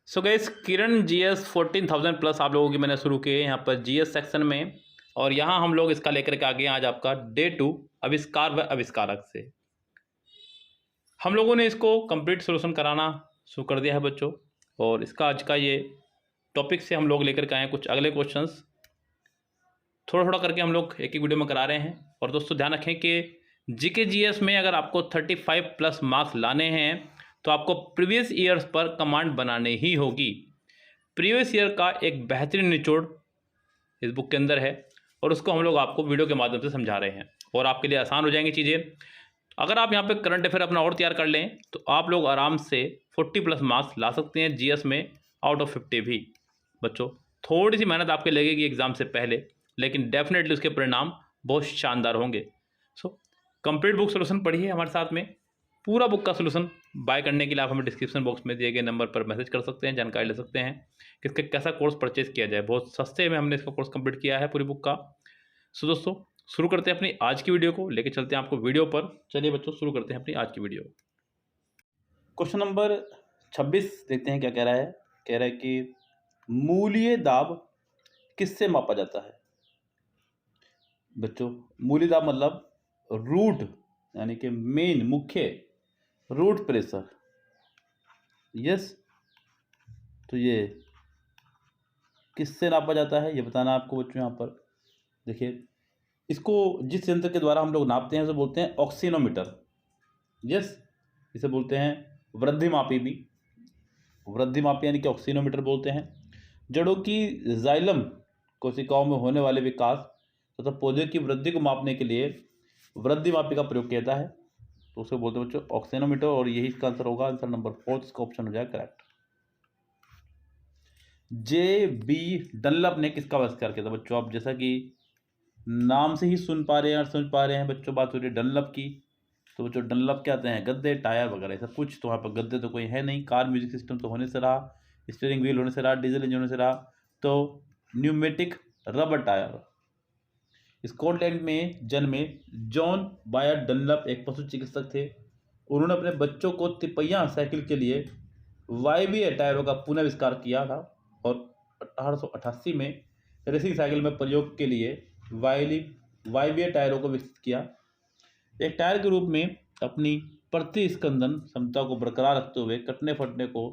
So guys किरण GS 14,000 plus आप लोगों की मैंने शुरू किए यहाँ पर जीएस सेक्शन में। और यहाँ हम लोग इसका लेकर के आ गए आज आपका डे 2 आविष्कार व आविष्कारक से। हम लोगों ने इसको कंप्लीट सोल्यूशन कराना शुरू कर दिया है बच्चों। और इसका आज का ये टॉपिक से हम लोग लेकर के आए हैं कुछ अगले क्वेश्चंस। थोड़ा थोड़ा करके हम लोग एक ही वीडियो में करा रहे हैं। और दोस्तों ध्यान रखें कि जीके जीएस में अगर आपको 35 प्लस मार्क्स लाने हैं तो आपको प्रीवियस ईयर्स पर कमांड बनाने ही होगी। प्रीवियस ईयर का एक बेहतरीन निचोड़ इस बुक के अंदर है और उसको हम लोग आपको वीडियो के माध्यम से समझा रहे हैं और आपके लिए आसान हो जाएंगी चीज़ें। अगर आप यहाँ पे करंट अफेयर अपना और तैयार कर लें तो आप लोग आराम से 40 प्लस मार्क्स ला सकते हैं जीएस में आउट ऑफ 50 भी। बच्चों थोड़ी सी मेहनत आपके लगेगी एग्जाम से पहले, लेकिन डेफिनेटली उसके परिणाम बहुत शानदार होंगे। सो कंप्लीट बुक सोल्यूशन पढ़िए हमारे साथ में। पूरा बुक का सोल्यूशन बाय करने के लिए आप हमें डिस्क्रिप्शन बॉक्स में दिए गए नंबर पर मैसेज कर सकते हैं, जानकारी ले सकते हैं कि इसका कैसा कोर्स परचेज किया जाए। बहुत सस्ते में हमने इसका कोर्स कंप्लीट किया है पूरी बुक का। सो दोस्तों शुरू करते हैं अपनी आज की वीडियो को, लेके चलते हैं आपको वीडियो पर। चलिए बच्चों शुरू करते हैं अपनी आज की वीडियो। क्वेश्चन नंबर 26 देखते हैं क्या कह रहा है। कह रहा है कि मूलीय दाब किससे मापा जाता है। बच्चों मूलीय दाब मतलब रूट यानी कि मेन मुख्य रूट प्रेशर। यस, तो ये किससे नापा जाता है ये बताना आपको बच्चों। यहाँ पर देखिए, इसको जिस यंत्र के द्वारा हम लोग नापते हैं उसे बोलते हैं ऑक्सीनोमीटर। यस, इसे बोलते हैं वृद्धिमापी भी। वृद्धिमापी यानी कि ऑक्सीनोमीटर बोलते हैं। जड़ों की जाइलम कोशिकाओं में होने वाले विकास तथा पौधे की वृद्धि को मापने के लिए वृद्धिमापी का प्रयोग किया जाता है, तो उसे बोलते हैं बच्चों ऑक्सीनोमीटर। और यही इसका आंसर होगा, आंसर नंबर 4 इसका ऑप्शन हो जाएगा करेक्ट। जे बी डनलप ने किसका आविष्कार किया था। बच्चों आप जैसा कि नाम से ही सुन पा रहे हैं और समझ पा रहे हैं बच्चों, बात हो रही है डनलप की। तो बच्चों डनलप क्या आते हैं, गद्दे टायर वगैरह ऐसा कुछ। तो वहाँ पर गद्दे तो कोई है नहीं। कार म्यूजिक सिस्टम तो होने से रहा, स्टीयरिंग व्हील होने से रहा, डीजल इंजन होने से रहा, तो न्यूमेटिक रबर टायर। स्कॉटलैंड में जन्मे जॉन बायर डनलप एक पशु चिकित्सक थे। उन्होंने अपने बच्चों को तिपहिया साइकिल के लिए वायवीय टायरों का पुनर्विष्कार किया था और 1888 में रेसिंग साइकिल में प्रयोग के लिए वायवीय टायरों को विकसित किया। एक टायर के रूप में अपनी प्रतिस्पंदन क्षमता को बरकरार रखते हुए कटने फटने को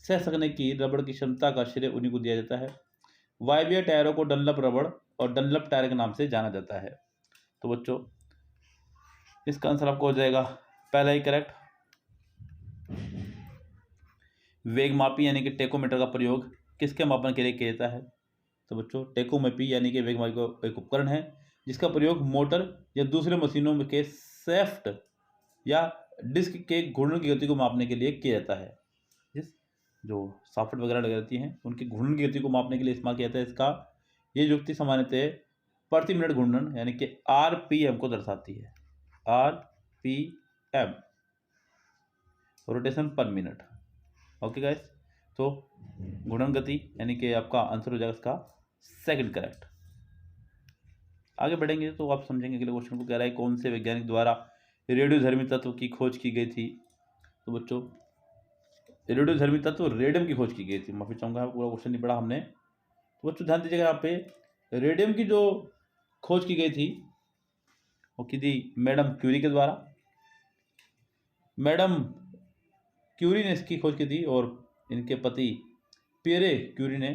सह सकने की रबड़ की क्षमता का श्रेय उन्हीं को दिया जाता है। वायवीय टायरों को डनलप रबड़ और डनलप टायर के नाम से जाना जाता है। तो बच्चों इसका आंसर आपको हो जाएगा पहला ही करेक्ट। वेगमापी यानी कि टेकोमीटर का प्रयोग किसके मापन के लिए किया जाता है। तो बच्चों टेकोमेपी यानी कि वेगमापी का एक उपकरण है जिसका प्रयोग मोटर या दूसरे मशीनों के शेफ्ट या डिस्क के घूर्णन की गति को मापने के लिए किया जाता है। जिस जो सॉफ्ट वगैरह लगी रहती हैं उनकी घूर्णन की गति को मापने के लिए इस्तेमाल किया जाता है। इसका ये युक्ति सामान्यतः प्रति मिनट घूर्णन यानी कि आरपीएम को दर्शाती है। आरपीएम रोटेशन पर मिनट। ओके गाइस, तो घूर्णन गति यानी कि आपका आंसर हो जाएगा इसका सेकंड करेक्ट। आगे बढ़ेंगे तो आप समझेंगे अगले क्वेश्चन को। कह रहा है कौन से वैज्ञानिक द्वारा रेडियोधर्मी तत्व की खोज की गई थी। तो बच्चों रेडियोधर्मी तत्व रेडियम की खोज की गई थी। माफी चाहूंगा, पूरा क्वेश्चन नहीं पढ़ा हमने। तो बच्चों ध्यान दीजिएगा, यहाँ पे रेडियम की जो खोज की गई थी वो की थी मैडम क्यूरी के द्वारा। मैडम क्यूरी ने इसकी खोज की थी और इनके पति पियरे क्यूरी ने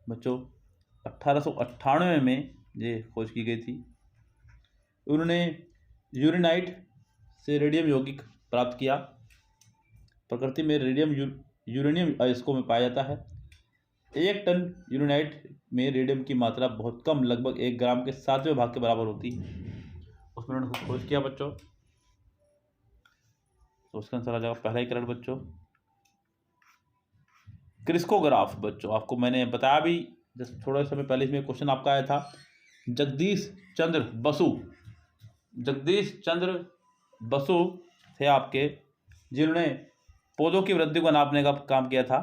बच्चों 1898 में ये खोज की गई थी। उन्होंने यूरेनाइट से रेडियम यौगिक प्राप्त किया। प्रकृति में रेडियम यूरेनियम अयस्कों में पाया जाता है। 1 टन यूरेनाइट में रेडियम की मात्रा बहुत कम, लगभग 1 ग्राम के 7वें भाग के बराबर होती है। उसमें उन्होंने खोज किया बच्चों। तो उसका आंसर आ जाएगा पहला ही करेक्ट बच्चों। क्रिस्कोग्राफ बच्चों आपको मैंने बताया भी जस्ट थोड़े समय पहले, इसमें क्वेश्चन आपका आया था। जगदीश चंद्र बसु थे आपके, जिन्होंने पौधों की वृद्धि को नापने का काम किया था।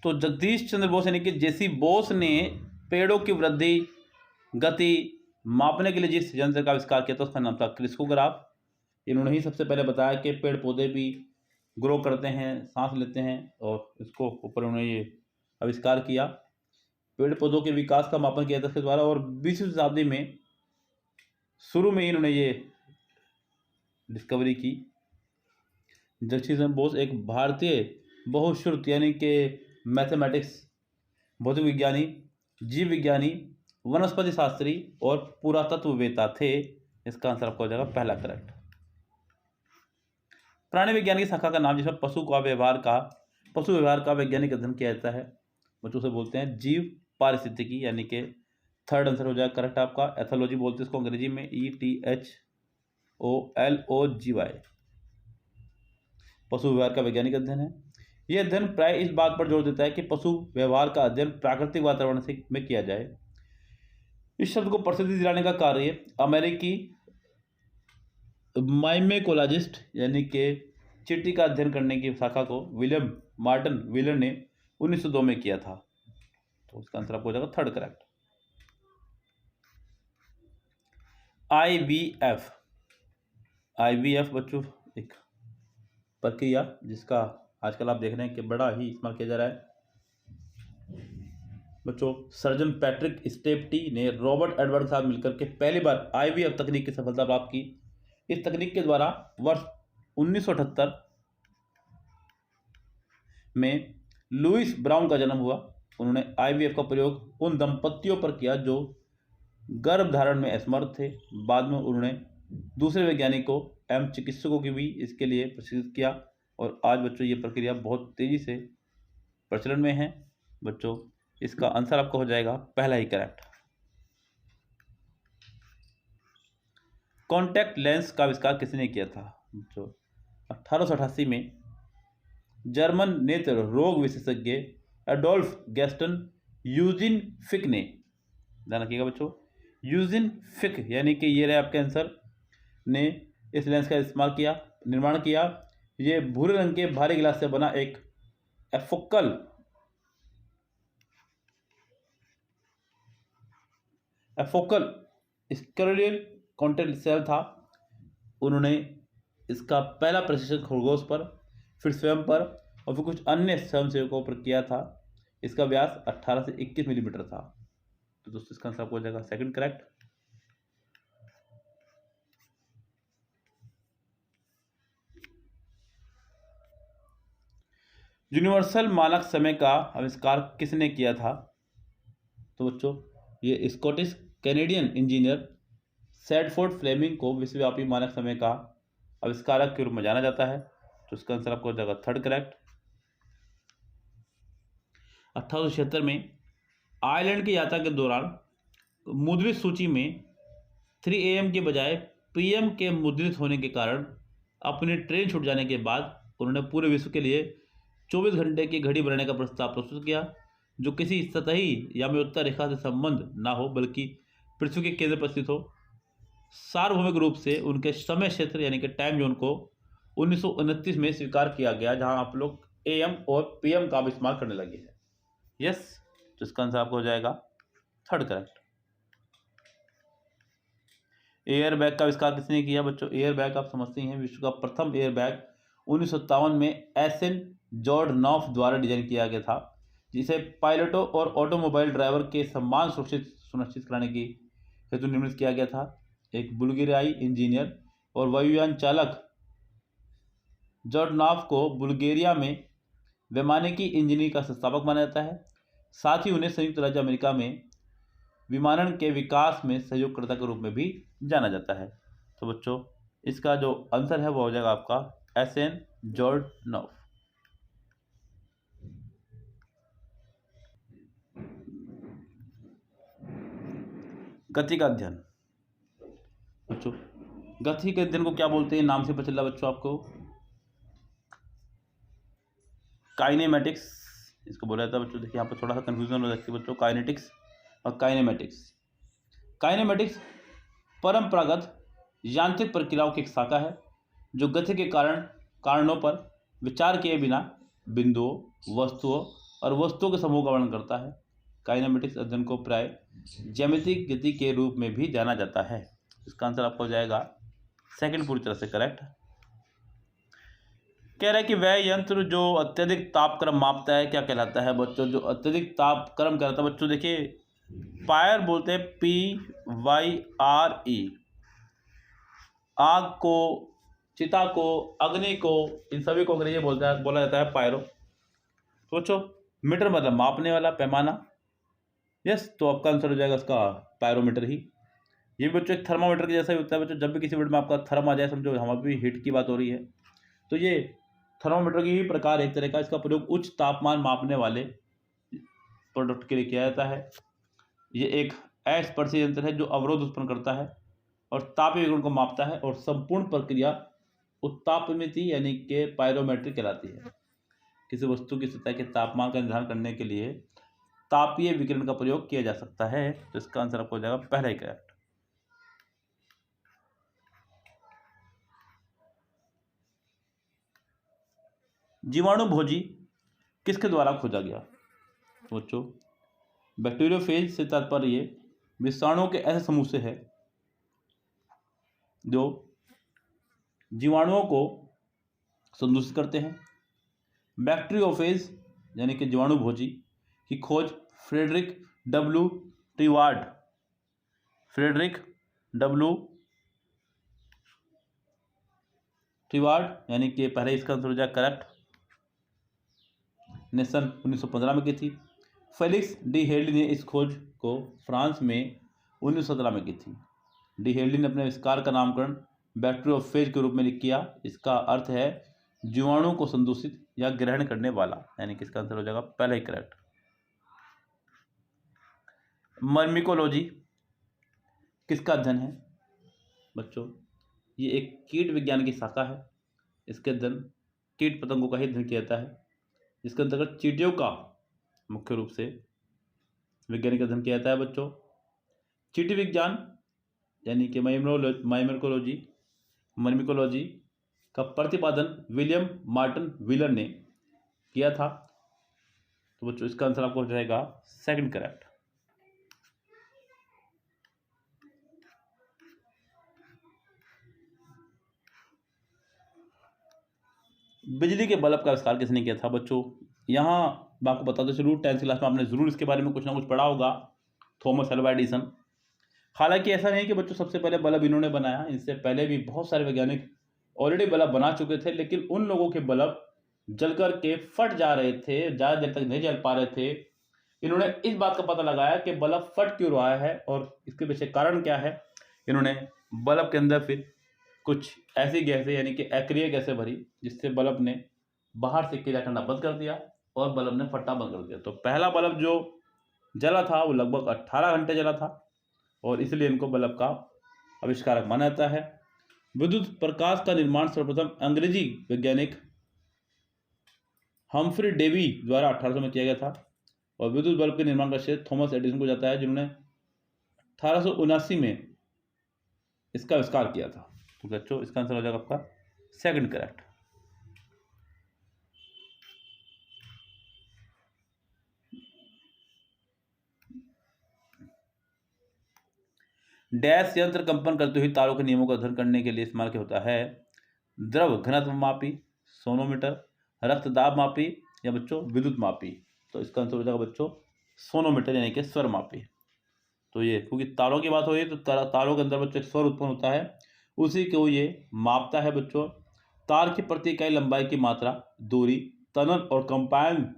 तो जगदीश चंद्र बोस यानी कि जेसी बोस ने पेड़ों की वृद्धि गति मापने के लिए जिस यंत्र का आविष्कार किया था उसका नाम था क्रिस्कोग्राफ। इन्होंने ही सबसे पहले बताया कि पेड़ पौधे भी ग्रो करते हैं, सांस लेते हैं, और इसको ऊपर उन्होंने ये आविष्कार किया। पेड़ पौधों के विकास का मापन किया था इसके द्वारा, और 20वीं शताब्दी में शुरू में ही इन्होंने ये डिस्कवरी की। जगदीश चंद्र बोस एक भारतीय बहुश्रुत यानी कि मैथमेटिक्स, भौतिक विज्ञानी, जीव विज्ञानी, वनस्पति शास्त्री और पुरातत्ववेत्ता थे। इसका आंसर आपका हो जाएगा पहला करेक्ट। प्राणी विज्ञान की शाखा का नाम जिसमें पशु व्यवहार का वैज्ञानिक अध्ययन किया जाता है, बच्चों से बोलते हैं जीव पारिस्थितिकी, यानी कि थर्ड आंसर हो जाएगा करेक्ट आपका। एथोलॉजी बोलते हैं इसको अंग्रेजी में, ETHOLOGY, पशु व्यवहार का वैज्ञानिक अध्ययन है। यह अध्ययन प्राय इस बात पर जोर देता है कि पशु व्यवहार का अध्ययन प्राकृतिक वातावरण में किया जाए। इस शब्द को प्रसिद्धि दिलाने का कार्य अमेरिकी माइमेकोलॉजिस्ट यानी कि चींटी का अध्ययन करने की शाखा को विलियम मार्टिन व्हीलर ने 1902 में किया था। तो उसका आंसर आपको हो जाएगा थर्ड करेक्ट। IVF बच्चों एक प्रक्रिया जिसका आजकल आप देख रहे हैं कि बड़ा ही इस्तेमाल किया जा रहा है। बच्चों सर्जन पैट्रिक स्टेप्टी ने रॉबर्ट एडवर्ड के साथ मिलकर के पहली बार IVF तकनीक की सफलता प्राप्त की। इस तकनीक के द्वारा वर्ष 1978 में लुइस ब्राउन का जन्म हुआ। उन्होंने IVF का प्रयोग उन दंपतियों पर किया जो गर्भधारण में असमर्थ थे। बाद में उन्होंने दूसरे वैज्ञानिकों एवं चिकित्सकों की भी इसके लिए प्रशिक्षित किया, और आज बच्चों ये प्रक्रिया बहुत तेजी से प्रचलन में है। बच्चों इसका आंसर आपका हो जाएगा पहला ही करेक्ट। कॉन्टैक्ट लेंस का आविष्कार किसने किया था? बच्चों 1888 में जर्मन नेत्र रोग विशेषज्ञ एडोल्फ गैस्टन यूजिन फिक ने, ध्यान रखिएगा बच्चों, यूजिन फिक यानी कि ये रहे आपके आंसर, ने इस लेंस का निर्माण किया। ये भूरे रंग के भारी गिलास से बना एक एफोकल स्क्लेरल कॉन्टैक्ट सेल था। उन्होंने इसका पहला परीक्षण खरगोश पर, फिर स्वयं पर, और फिर कुछ अन्य स्वयंसेवकों पर किया था। इसका व्यास 18 से 21 मिलीमीटर था। तो दोस्तों इसका आंसर आपको हो जाएगा सेकंड करेक्ट। यूनिवर्सल मानक समय का आविष्कार किसने किया था? तो बच्चों ये स्कॉटिश कैनेडियन इंजीनियर सैडफोर्ड फ्लेमिंग को विश्वव्यापी मानक समय का आविष्कारक के रूप में जाना जाता है। तो इसका आंसर आपको हो जाएगा थर्ड करेक्ट। 1876 में आयरलैंड की यात्रा के दौरान मुद्रित सूची में 3 AM के बजाय PM के मुद्रित होने के कारण अपनी ट्रेन छूट जाने के बाद उन्होंने पूरे विश्व के लिए 24 घंटे की घड़ी बनाने का प्रस्ताव प्रस्तुत किया, जो किसी सतही या उत्तर रेखा से संबंध ना हो बल्कि पृथ्वी के केंद्र पर स्थित हो। सार्वभौमिक रूप से उनके समय क्षेत्र यानी कि टाइम जोन को 1929 में स्वीकार किया गया, जहां आप लोग AM और PM का इस्तेमाल करने लगे हैं। यस, तो इसका आंसर आपको हो जाएगा थर्ड करेक्ट। एयर बैग का आविष्कार किसने किया? बच्चों एयर बैग आप समझते हैं, विश्व का प्रथम एयर बैग 1957 में SN जॉर्डनॉफ द्वारा डिजाइन किया गया था, जिसे पायलटों और ऑटोमोबाइल ड्राइवर के सम्मान सुनिश्चित कराने की हेतु निर्मित किया गया था। एक बुल्गारियाई इंजीनियर और वायुयान चालक जॉर्डनॉफ को बुल्गारिया में वैमानिकी इंजीनियरिंग का संस्थापक माना जाता है। साथ ही उन्हें संयुक्त राज्य अमेरिका में विमानन के विकास में सहयोगकर्ता के रूप में भी जाना जाता है। तो बच्चों इसका जो आंसर है वो हो जाएगा आपका SN जॉर्डनॉफ। गति का अध्ययन, बच्चों गति के अध्ययन को क्या बोलते हैं? नाम से पता चला बच्चों आपको, काइनेमेटिक्स इसको बोला जाता है। बच्चों देखिए यहाँ पर थोड़ा सा कंफ्यूजन हो जाती है बच्चों, काइनेटिक्स और काइनेमेटिक्स। काइनेमेटिक्स परंपरागत यांत्रिक प्रक्रियाओं की एक शाखा है जो गति के कारणों पर विचार किए बिना बिंदुओं, वस्तुओं और वस्तुओं के समूह का वर्णन करता है। काइनेमेटिक्स अध्ययन को प्राय ज्यामितिक गति के रूप में भी जाना जाता है। इसका आंसर आपको हो जाएगा सेकंड पूरी तरह से करेक्ट। कह रहा है कि वह यंत्र जो अत्यधिक तापक्रम मापता है क्या कहलाता है बच्चों? जो अत्यधिक तापक्रम कहलाता है बच्चों, देखिए फायर बोलते हैं PYRE, आग को, चिता को, अग्नि को, इन सभी को अंग्रेजी बोला जाता है पायरो। सोचो, मीटर मतलब मापने वाला, पैमाना। यस, तो आपका आंसर हो जाएगा इसका पायरोमीटर ही। ये भी बच्चों एक थर्मामीटर के जैसा ही होता है बच्चों। जब भी किसी वर्ड में आपका थर्म आ जाए, समझो हमारी भी हीट की बात हो रही है, तो ये थर्मामीटर की ही प्रकार एक तरह का। इसका प्रयोग उच्च तापमान मापने वाले प्रोडक्ट के लिए किया जाता है। ये एक अस्पर्शी यंत्र है जो अवरोध उत्पन्न करता है और तापीय विकिरण को मापता है, और संपूर्ण प्रक्रिया उत्तापमिति यानी कि पायरोमेट्री कहलाती है। किसी वस्तु की सतह के तापमान का निर्धारण करने के लिए तापीय विकिरण का प्रयोग किया जा सकता है। तो इसका आंसर आपको हो जाएगा पहला ही करेक्ट। जीवाणु भोजी किसके द्वारा खोजा गया? सोचो, बैक्टीरियोफेज से तात्पर्य विषाणुओं के ऐसे समूह से है जो जीवाणुओं को संदूषित करते हैं। बैक्टीरियोफेज यानी कि जीवाणु भोजी की खोज फ्रेडरिक डब्ल्यू टिवार्ड यानी कि पहले इसका आंसर हो जाए करेक्ट, ने सन 1915 में की थी। फेलिक्स डी हेडली ने इस खोज को फ्रांस में 1917 में की थी। डी हेडली ने अपने आविष्कार का नामकरण बैक्टीरियोफेज के रूप में किया। इसका अर्थ है जीवाणु को संदूषित या ग्रहण करने वाला, यानी कि इसका आंसर हो जाएगा पहला ही करेक्ट। मर्मिकोलॉजी किसका अध्ययन है बच्चों? ये एक कीट विज्ञान की शाखा है। इसके अध्ययन कीट पतंगों का ही अध्ययन किया जाता है। इसके अंतर्गत चींटियों का मुख्य रूप से वैज्ञानिक अध्ययन किया जाता है बच्चों। चींटी विज्ञान यानी कि मर्मिकोलॉजी का प्रतिपादन विलियम मार्टिन व्हीलर ने किया था। तो बच्चों इसका आंसर आपको हो जाएगा सेकंड करेक्ट। बिजली के बल्ब का आविष्कार किसने किया था बच्चों? यहाँ मैं आपको बताते चलूँ, 10th क्लास में आपने जरूर इसके बारे में कुछ ना कुछ पढ़ा होगा, थॉमस अल्वा एडिसन। हालांकि ऐसा नहीं कि बच्चों सबसे पहले बल्ब इन्होंने बनाया, इनसे पहले भी बहुत सारे वैज्ञानिक ऑलरेडी बल्ब बना चुके थे, लेकिन उन लोगों के बल्ब जल कर के फट जा रहे थे, ज़्यादा देर तक नहीं जल पा रहे थे। इन्होंने इस बात का पता लगाया कि बल्ब फट क्यों रहा है और इसके पीछे कारण क्या है। इन्होंने बल्ब के अंदर फिर कुछ ऐसी गैसें यानी कि एक्रिय गैसें भरी, जिससे बल्ब ने बाहर से क्रिया करना बंद कर दिया और बल्ब ने फटना बंद कर दिया। तो पहला बल्ब जो जला था वो लगभग 18 घंटे जला था, और इसलिए इनको बल्ब का आविष्कारक माना जाता है। विद्युत प्रकाश का निर्माण सर्वप्रथम अंग्रेजी वैज्ञानिक हम्फ्री डेवी द्वारा 1800 में किया गया था, और विद्युत बल्ब के निर्माण का श्रेय थॉमस एडिसन को जाता है, जिन्होंने 1879 में इसका आविष्कार किया था। तो बच्चों इसका आंसर हो जाएगा आपका सेकंड करेक्ट। डैश यंत्र कंपन करते हुए तारों के नियमों का अध्ययन करने के लिए इस्तेमाल किया होता है? द्रव घनत्व मापी, सोनोमीटर, रक्तदाब मापी या बच्चों विद्युत मापी? तो इसका आंसर हो जाएगा बच्चों सोनोमीटर यानी कि स्वर मापी। तो ये क्योंकि तारों की बात हो रही है, तो तारों के अंदर बच्चों एक स्वर उत्पन्न होता है, उसी को ये मापता है बच्चों। तार की प्रति इकाई लंबाई की मात्रा, दूरी, तनन और कंपायन,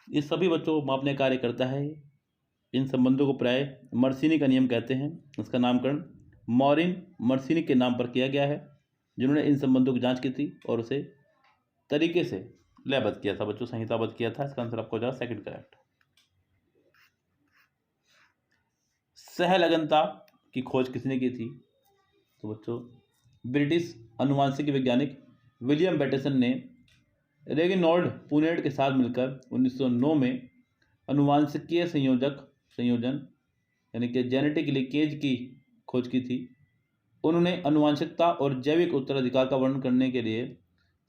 ये सभी बच्चों मापने कार्य करता है। इन संबंधों को प्राय मर्सिनी का नियम कहते हैं। इसका नामकरण मॉरिन मर्सिनी के नाम पर किया गया है, जिन्होंने इन संबंधों की जांच की थी और उसे तरीके से लयबद्ध किया था बच्चों, संहिताबद्ध किया था। इसका आंसर आपको हो जाएगा सेकंड करेक्ट। सहलगनता की खोज किसने की थी? तो बच्चों ब्रिटिश अनुवांशिक वैज्ञानिक विलियम बैटेसन ने रेगिनॉल्ड पुनेट के साथ मिलकर 1909 में अनुवांशिकीय संयोजन यानी कि जेनेटिक लीकेज की खोज की थी। उन्होंने अनुवांशिकता और जैविक उत्तराधिकार का वर्णन करने के लिए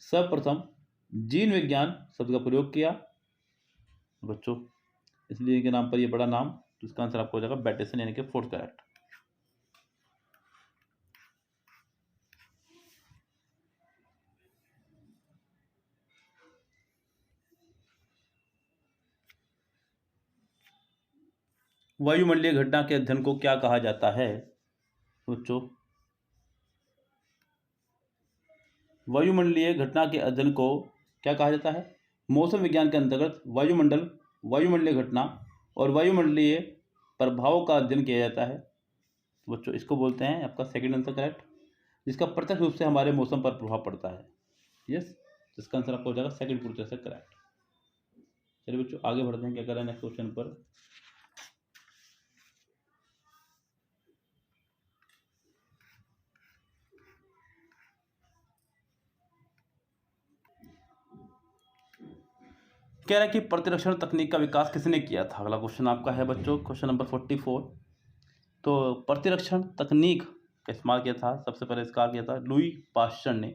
सर्वप्रथम जीन विज्ञान शब्द का प्रयोग किया बच्चों, इसलिए इनके नाम पर ये बड़ा नाम। तो इसका आंसर आपको हो जाएगा बैटेसन यानी कि फोर्थ करेक्ट। वायुमंडलीय घटना के अध्ययन को क्या कहा जाता है बच्चों? वायुमंडलीय घटना के अध्ययन को क्या कहा जाता है? मौसम विज्ञान के अंतर्गत वायुमंडल, वायुमंडलीय घटना और वायुमंडलीय प्रभावों का अध्ययन किया जाता है। तो बच्चों इसको बोलते हैं, आपका सेकंड आंसर करेक्ट, जिसका प्रत्यक्ष रूप से हमारे मौसम पर प्रभाव पड़ता है। यस, इसका आंसर आपको हो जाएगा सेकंड पूरी तरह से करेक्ट। चलिए बच्चों आगे बढ़ते हैं, क्या कर रहे हैं नेक्स्ट क्वेश्चन पर। कह रहा है कि प्रतिरक्षण तकनीक का विकास किसने किया था? अगला क्वेश्चन आपका है बच्चों, क्वेश्चन नंबर 44। तो प्रतिरक्षण तकनीक का इस्तेमाल किया था, सबसे पहले इसका किया था लुई पास्चर ने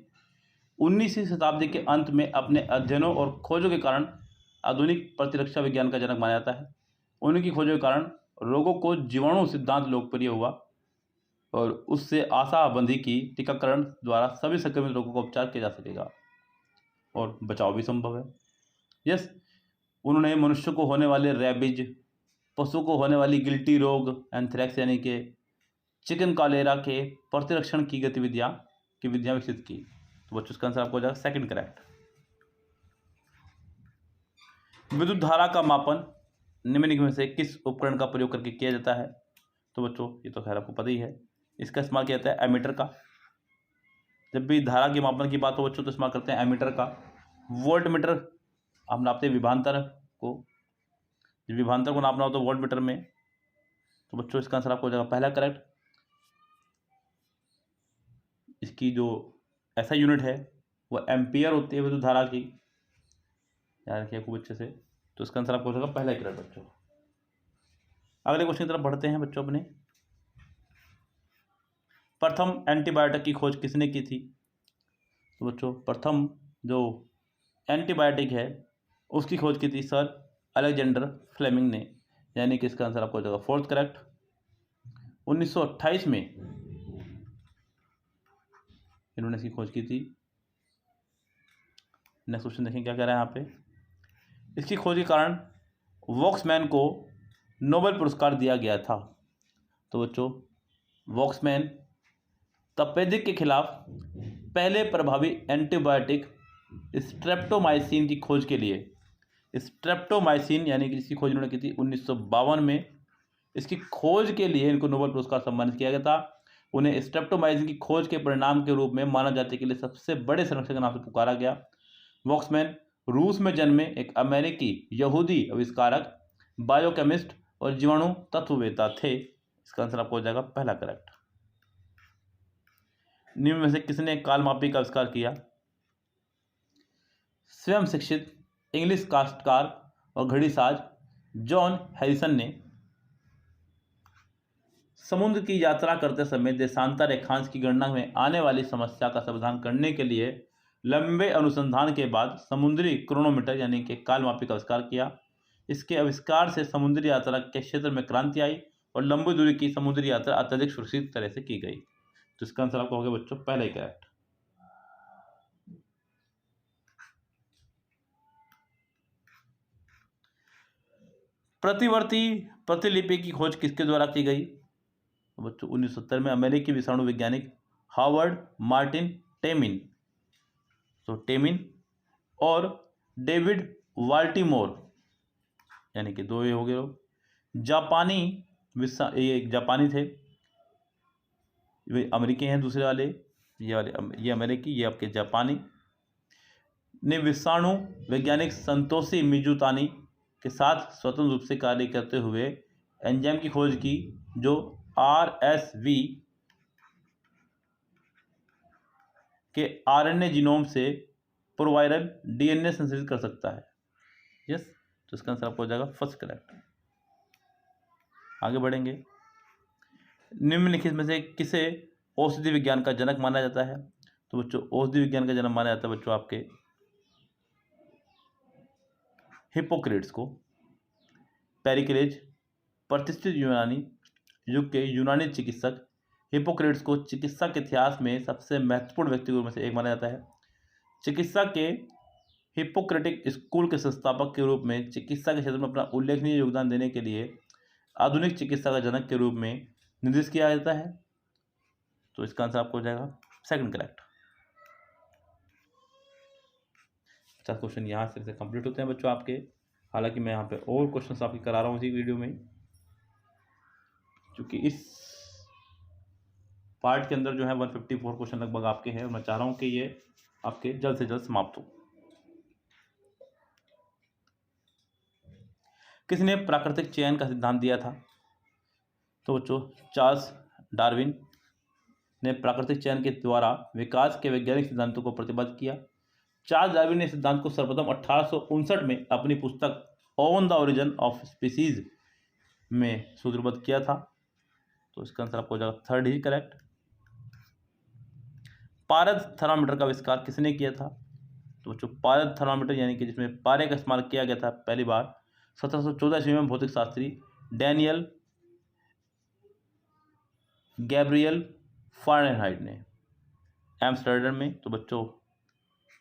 19वीं शताब्दी के अंत में। अपने अध्ययनों और खोजों के कारण आधुनिक प्रतिरक्षा विज्ञान का जनक माना जाता है। उनकी खोजों के कारण रोगों को जीवाणु सिद्धांत लोकप्रिय हुआ और उससे आशाबंदी की टीकाकरण द्वारा सभी संक्रमित रोगों का उपचार किया जा सकेगा और बचाव भी संभव है। यस, उन्होंने मनुष्य को होने वाले रैबिज, पशु को होने वाली गिल्टी रोग, एंथ्रेक्स यानी कि चिकन कॉलेरा के प्रतिरक्षण की विधियां विकसित की। तो बच्चों इसका आंसर आपको हो जाएगा सेकंड करेक्ट। विद्युत धारा का मापन निम्नलिखित में से किस उपकरण का प्रयोग करके किया जाता है? तो बच्चों ये तो खैर आपको पता ही है, इसका इस्तेमाल किया जाता है एमीटर का। जब भी धारा के मापन की बात हो बच्चों तो इस्तेमाल करते हैं एमीटर का। वोल्ट मीटर आप नापते हैं विभवांतर को, जब विभवांतर को नापना हो तो वोल्ट मीटर में। तो बच्चों इसका आंसर आपको हो जाएगा पहला करेक्ट। इसकी जो ऐसा यूनिट है वो एम्पियर होती है विद्युत धारा की, याद रखिए खूब अच्छे से। तो इसका आंसर आपको हो जाएगा पहला करेक्ट बच्चों। अगले क्वेश्चन की तरफ बढ़ते हैं बच्चों अपने। प्रथम एंटीबायोटिक की खोज किसने की थी? तो बच्चों प्रथम जो एंटीबायोटिक है उसकी खोज की थी सर अलेक्जेंडर फ्लेमिंग ने, यानी कि इसका आंसर आपको हो जाएगा फोर्थ करेक्ट। 1928 में इन्होंने इसकी खोज की थी। नेक्स्ट क्वेश्चन देखें क्या कह रहा है यहाँ पे। इसकी खोज के कारण वॉक्समैन को नोबेल पुरस्कार दिया गया था। तो बच्चों वॉक्समैन तपेदिक के खिलाफ पहले प्रभावी एंटीबायोटिक स्ट्रेप्टोमाइसिन की खोज के लिए, स्ट्रेप्टोमाइसिन यानी कि इसकी खोज इन्होंने की थी 1952 में। इसकी खोज के लिए इनको नोबेल पुरस्कार सम्मानित किया गया था। उन्हें स्ट्रेप्टोमाइसिन की खोज के परिणाम के रूप में मानव जाति के लिए सबसे बड़े संरक्षक के नाम से पुकारा गया। वॉक्समैन रूस में जन्मे एक अमेरिकी यहूदी आविष्कारक, बायोकेमिस्ट और जीवाणु तत्ववेत्ता थे। इसका आंसर आपको हो जाएगा पहला करेक्ट। निम्न में से किसने कालमापी का आविष्कार किया? स्वयं शिक्षित इंग्लिश काश्तकार और घड़ीसाज जॉन हैरिसन ने समुद्र की यात्रा करते समय देशांतर रेखांश की गणना में आने वाली समस्या का समाधान करने के लिए लंबे अनुसंधान के बाद समुद्री क्रोनोमीटर यानी कि कालमापी का आविष्कार किया। इसके आविष्कार से समुद्री यात्रा के क्षेत्र में क्रांति आई और लंबी दूरी की समुद्री यात्रा अत्यधिक सुरक्षित तरह से की गई। तो इसका आंसर आपको हो गया बच्चों पहला ही करेक्ट। प्रतिवर्ती प्रतिलिपि की खोज किसके द्वारा की गई? बच्चों 1970 में अमेरिकी विषाणु वैज्ञानिक हावर्ड मार्टिन टेमिन, तो टेमिन और डेविड वाल्टीमोर, यानी कि दो ये हो गए लोग, जापानी एक जापानी थे, वे अमेरिकी हैं दूसरे वाले, ये अमेरिकी, ये आपके जापानी ने विषाणु वैज्ञानिक संतोषी मिजुतानी के साथ स्वतंत्र रूप से कार्य करते हुए एंजाइम की खोज की जो RSV के RNA जीनोम से प्रोवायरल DNA संश्लेषित कर सकता है। यस, तो इसका आंसर आपको हो जाएगा फर्स्ट करेक्ट। आगे बढ़ेंगे। निम्नलिखित में से किसे औषधि विज्ञान का जनक माना जाता है? तो बच्चों औषधि विज्ञान का जनक माना जाता है बच्चों आपके हिप्पोक्रेट्स को। पेरिक्लेज प्रतिष्ठित यूनानी युग के यूनानी चिकित्सक हिप्पोक्रेट्स को चिकित्सा के इतिहास में सबसे महत्वपूर्ण व्यक्तियों में से एक माना जाता है। चिकित्सा के हिप्पोक्रेटिक स्कूल के संस्थापक के रूप में चिकित्सा के क्षेत्र में अपना उल्लेखनीय योगदान देने के लिए आधुनिक चिकित्सा का जनक के रूप में निर्दिष्ट किया जाता है? तो इसका आंसर आपको हो जाएगा सेकंड करेक्ट। 50 क्वेश्चन यहाँ से कंप्लीट होते हैं बच्चों आपके। हालांकि मैं यहाँ पे और क्वेश्चन आपकी करा रहा हूँ इसी वीडियो में, क्योंकि इस पार्ट के अंदर जो है 154 क्वेश्चन लगभग आपके हैं और मैं चाह रहा हूँ कि ये आपके जल्द से जल्द समाप्त हो। किसने प्राकृतिक चयन का सिद्धांत दिया था? तो बच्चों चार्ल्स डार्विन ने प्राकृतिक चयन के द्वारा विकास के वैज्ञानिक सिद्धांतों को प्रतिपादित किया। चार्ल्स डार्विन ने सिद्धांत को सर्वप्रथम 1859 में अपनी पुस्तक on the origin of species में सूत्रबद्ध किया था। तो इसका आंसर आपको हो जाएगा थर्ड ही करेक्ट। पारद थर्मामीटर का आविष्कार किसने किया था? तो बच्चों पारद थर्मामीटर यानी कि जिसमें पारे का इस्तेमाल किया गया था पहली बार 1714 ईस्वी में भौतिक शास्त्री डैनियल गैब्रियल फारेनहाइट ने एम्स्टर्डम में। तो बच्चों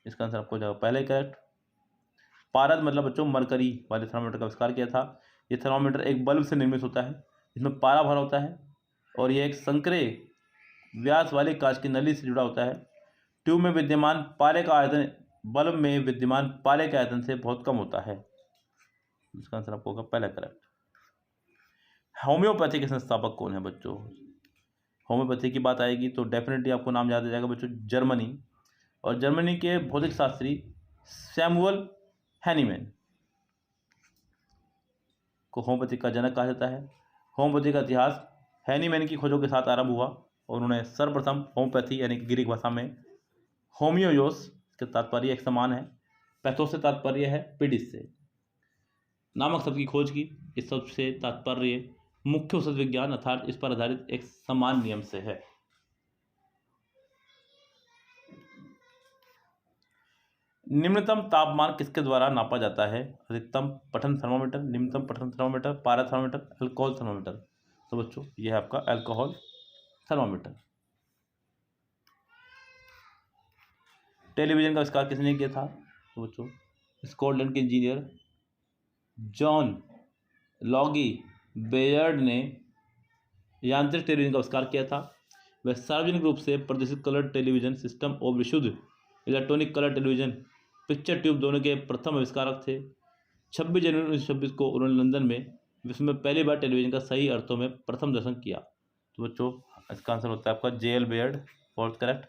इसका आंसर आपको हो जाएगा पहले करेक्ट। पारद मतलब बच्चों मरकरी वाले थर्मामीटर का आविष्कार किया था। ये थर्मामीटर एक बल्ब से निर्मित होता है, इसमें पारा भरा होता है और ये एक संकरे व्यास वाले कांच की नली से जुड़ा होता है। ट्यूब में विद्यमान पारे का आयतन बल्ब में विद्यमान पारे के आयतन से बहुत कम होता है। इसका आंसर आपको होगा पहला करेक्ट। होम्योपैथी के संस्थापक कौन है बच्चों? होम्योपैथी की बात आएगी तो डेफिनेटली आपको नाम याद आ जाएगा बच्चों जर्मनी, और जर्मनी के भौतिक शास्त्री सैमुअल हैनीमैन को होम्योपैथी का जनक कहा जाता है। होम्योपैथी का इतिहास हैनीमैन की खोजों के साथ आरंभ हुआ और उन्होंने सर्वप्रथम होम्योपैथी यानी कि ग्रीक भाषा में होमियोयोस के तात्पर्य एक समान है, पैथोस से तात्पर्य है पीडिस से, नामक शब्द की खोज की। इस शब्द से तात्पर्य मुख्य औषध विज्ञान अर्थात इस पर आधारित एक समान नियम से है। निम्नतम तापमान किसके द्वारा नापा जाता है? अधिकतम पठन थर्मामीटर, निम्नतम पठन थर्मामीटर, पारा थर्मामीटर, अल्कोहल थर्मामीटर। तो बच्चों यह है आपका अल्कोहल थर्मामीटर। टेलीविजन का आविष्कार किसने किया था? तो बच्चों स्कॉटलैंड के इंजीनियर जॉन लॉगी बेयर्ड ने यांत्रिक टेलीविजन का आविष्कार किया था। वह सार्वजनिक रूप से प्रदर्शित कलर टेलीविजन सिस्टम और विशुद्ध electronic colour television picture tube दोनों के प्रथम आविष्कारक थे। 26 जनवरी 1926 को उन्होंने लंदन में विश्व में पहली बार टेलीविजन का सही अर्थों में प्रथम दर्शन किया। तो बच्चों इसका आंसर होता है आपका जेएल बेयर्ड, फोर्थ करेक्ट।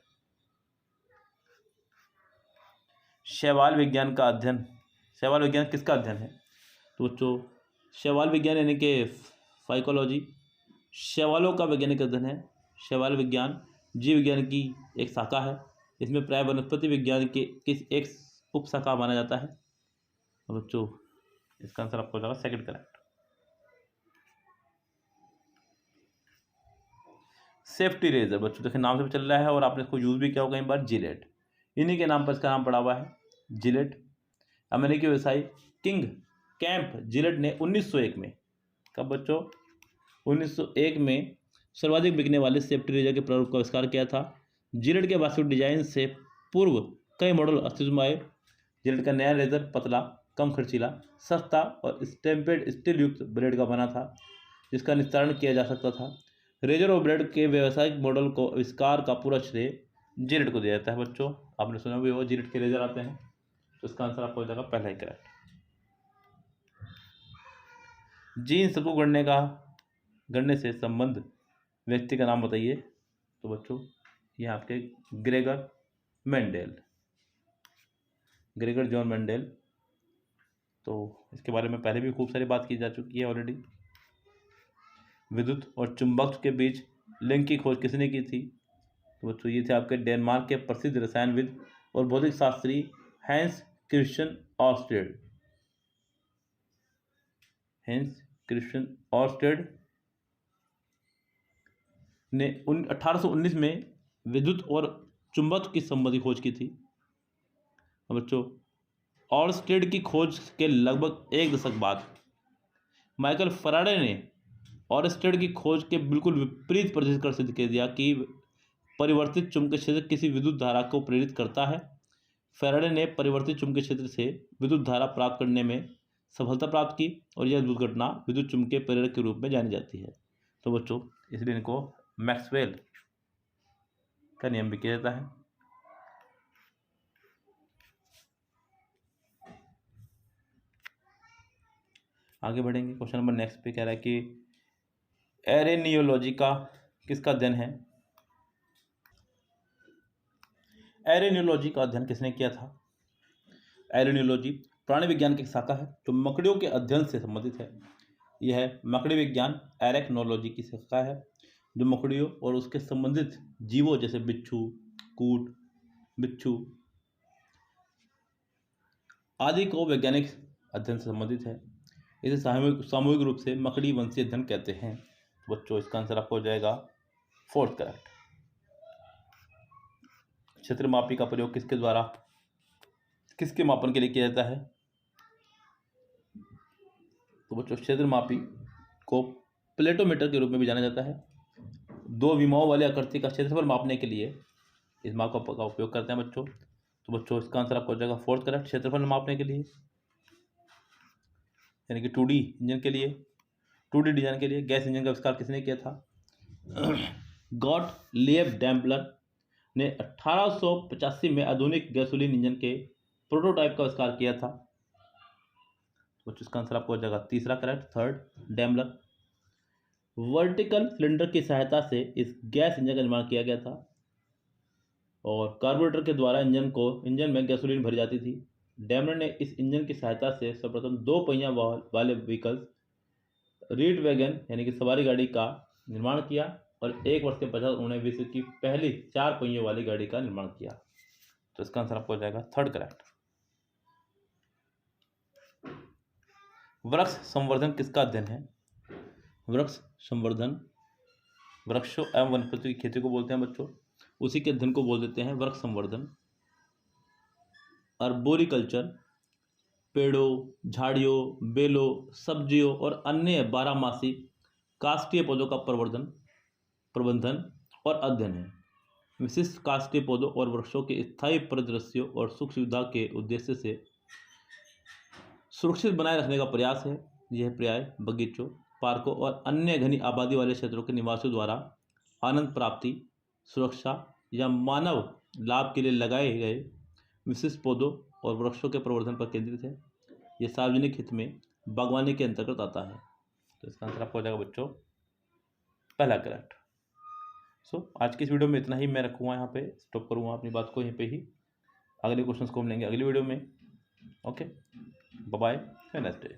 शैवाल विज्ञान का अध्ययन, शैवाल विज्ञान किसका अध्ययन है? तो बच्चों शैवाल विज्ञान यानी कि फाइकोलॉजी शैवालों का वैज्ञानिक अध्ययन है। शैवाल विज्ञान जीव विज्ञान की एक शाखा है। इसमें प्राय वनस्पति विज्ञान के किस एक उपशाखा माना जाता है। तो बच्चों इसका आंसर आपको हो जाएगा सेकंड करेक्ट। सेफ्टी रेजर बच्चों देखिए नाम से भी चल रहा है और आपने इसको यूज भी किया होगा कई बार, जिलेट, इन्हीं के नाम पर इसका नाम पड़ा हुआ है जिलेट। अमेरिकी व्यवसायी किंग कैंप जिलेट ने 1901 में, कब बच्चों? 1901 में सर्वाधिक बिकने वाले सेफ्टी रेजर के प्रारूप का आविष्कार किया था। जिलेट के वास्तविक डिजाइन से पूर्व कई मॉडल अस्तित्व में आए। जिलेट का नया रेजर पतला, कम खर्चीला, सस्ता और स्टैम्पेड स्टील युक्त ब्लेड का बना था जिसका निस्तारण किया जा सकता था। रेजर और ब्लेड के व्यावसायिक मॉडल को आविष्कार का पूरा श्रेय जिलेट को दिया जाता है। बच्चों आपने सुना भी होगा जिलेट के रेजर आते हैं। तो इसका आंसर आपको हो जाएगा पहला ही करेक्ट। जीन्स को गढ़ने से संबंध व्यक्ति का नाम बताइए। तो बच्चों ये आपके Gregor Mendel, Gregor John Mendel. तो इसके बारे में पहले भी खूब सारी बात की जा चुकी है ऑलरेडी। विद्युत और चुंबक के बीच लिंक की खोज किसने की थी? तो बच्चों ये थे आपके डेनमार्क के प्रसिद्ध रसायनविद और भौतिक शास्त्री Hans Christian Oersted. Hans Christian Oersted ने 1819 में विद्युत और चुंबक की संबंधी खोज की थी। बच्चों ऑर्स्टेड की खोज के लगभग एक दशक बाद माइकल फैराडे ने ऑर्स्टेड की खोज के बिल्कुल विपरीत प्रदर्शित कर सिद्ध कर दिया कि परिवर्तित चुंबकीय क्षेत्र किसी विद्युत धारा को प्रेरित करता है। फैराडे ने परिवर्तित चुंबकीय क्षेत्र से विद्युत धारा प्राप्त करने में सफलता प्राप्त की और यह दुर्घटना विद्युत चुम्बकीय प्रेरक के रूप में जानी जाती है। तो बच्चों इसलिए इनको मैक्सवेल का नियम भी किया जाता है। आगे बढ़ेंगे, क्वेश्चन नंबर नेक्स्ट पे कह रहा है कि एरेनियोलॉजी का किसका अध्ययन है? एरेनियोलॉजी का अध्ययन किसने किया था? एरेनियोलॉजी प्राणी विज्ञान की शाखा है जो मकड़ियों के अध्ययन से संबंधित है। यह मकड़ी विज्ञान एरेक्नोलॉजी की शाखा है जो मकड़ियों और उसके संबंधित जीवों जैसे बिच्छू, कूट, बिच्छू आदि को वैज्ञानिक अध्ययन से संबंधित है। इसे सामूहिक रूप से मकड़ी वंशी अध्ययन कहते हैं। बच्चों इसका आंसर आपको हो जाएगा फोर्थ करेक्ट। क्षेत्रमापी का प्रयोग किसके मापन के लिए किया जाता है? तो बच्चों क्षेत्रमापी को प्लेटोमीटर के रूप में भी जाना जाता है। दो विमाओं वाले आकृति का क्षेत्रफल मापने के लिए इस माप का उपयोग करते हैं बच्चों। तो बच्चों इसका आंसर आपको हो जाएगा फोर्थ करेक्ट, क्षेत्रफल मापने के लिए, यानी कि 2D इंजन के लिए, 2D डिजाइन के लिए गैस इंजन का आविष्कार किसने किया था? गॉटलिब डैम्पलर ने 1885 में आधुनिक गैसोलीन इंजन के प्रोटोटाइप का आविष्कार किया था। तो इसका आंसर आपको हो जाएगा तीसरा करेक्ट, थर्ड, डैम्पलर। वर्टिकल सिलेंडर की सहायता से इस गैस इंजन का निर्माण किया गया था और कार्बोरेटर के द्वारा इंजन में गैसोलीन भरी जाती थी। डैम्पलर ने इस इंजन की सहायता से सर्वप्रथम 2 पहिया वाले व्हीकल्स रीड वैगन यानी कि सवारी गाड़ी का निर्माण किया और 1 वर्ष के पश्चात उन्होंने विश्व की पहली 4 पहियों वाली गाड़ी का निर्माण किया। तो इसका आंसर आपको हो जाएगा थर्ड करेक्ट। वृक्ष संवर्धन किसका अध्ययन है? वृक्ष संवर्धन वृक्षों एवं वनस्पति की खेती को बोलते हैं बच्चों, उसी के अध्ययन को बोल देते हैं वृक्ष संवर्धन। अर्बोरिकल्चर पेड़ों, झाड़ियों, बेलों, सब्जियों और अन्य बारहमासी काष्ठीय पौधों का प्रबंधन और अध्ययन है। विशिष्ट काष्ठीय पौधों और वृक्षों के स्थायी परिदृश्यों और सुख सुविधा के उद्देश्य से सुरक्षित बनाए रखने का प्रयास है। यह प्रयास बगीचों, पार्कों और अन्य घनी आबादी वाले क्षेत्रों के निवासियों द्वारा आनंद प्राप्ति, सुरक्षा या मानव लाभ के लिए लगाए गए विशिष्ट पौधों और वृक्षों के प्रवर्धन पर केंद्रित है। यह सार्वजनिक हित में बागवानी के अंतर्गत आता है। तो इसका आंसर आपको हो जाएगा बच्चों पहला करेक्ट। आज की इस वीडियो में इतना ही मैं रखूँगा, यहाँ पे स्टॉप करूँगा अपनी बात को यहीं पे ही। अगले क्वेश्चंस को हम लेंगे अगली वीडियो में। Okay, bye bye, have a nice day.